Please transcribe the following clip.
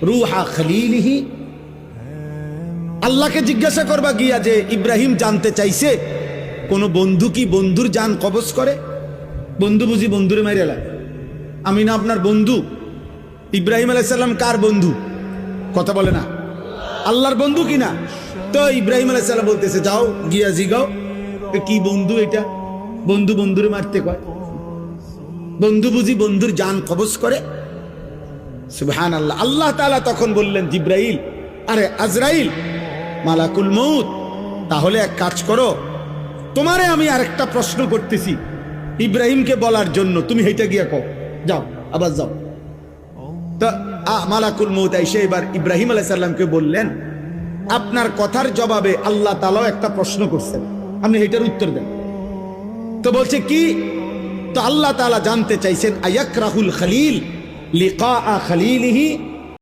রুহা খলিলিহি। আল্লাহকে জিজ্ঞাসা করবা গিয়া যে ইব্রাহিম জানতে চাইছে কোন বন্ধু কি বন্ধুর জান কবজ করে? বন্ধু বুঝি বন্ধুরে মাইরে লাগে? আমি না আপনার বন্ধু? ইব্রাহিম আলাইহিস সালাম কার বন্ধু? কথা বলে না, আল্লাহর বন্ধু কিনা? তো ইব্রাহিম আলাইহিস সালাম বলতেছে যাও গিয়া জিগাও কি বন্ধু এটা, বন্ধু বন্ধুরে মারতে কয়? বন্ধু বুঝি বন্ধুর জান কবজ করে? সুবহানাল্লাহ। আল্লাহ তাআলা তখন বললেন জিব্রাইল, আরে আজরাইল, মালাকুল মউত, তাহলে এক কাজ করো, তোমারে আমি আরেকটা প্রশ্ন করতেছি ইব্রাহিমকে বলার জন্য, তুমি হেঁটে গিয়া কও, যাও আবার যাও। তো মালাকুল মউত এসে এবার ইব্রাহিম আলাইহিস সালামকে বললেন, আপনার কথার জবাবে আল্লাহ তাআলাও একটা প্রশ্ন করছেন, আপনি এটার উত্তর দেন। তো বলছে কি? তো আল্লাহ তাআলা জানতে চাইছেন আয়াকরাহুল খলিল লিকা খলিলিহি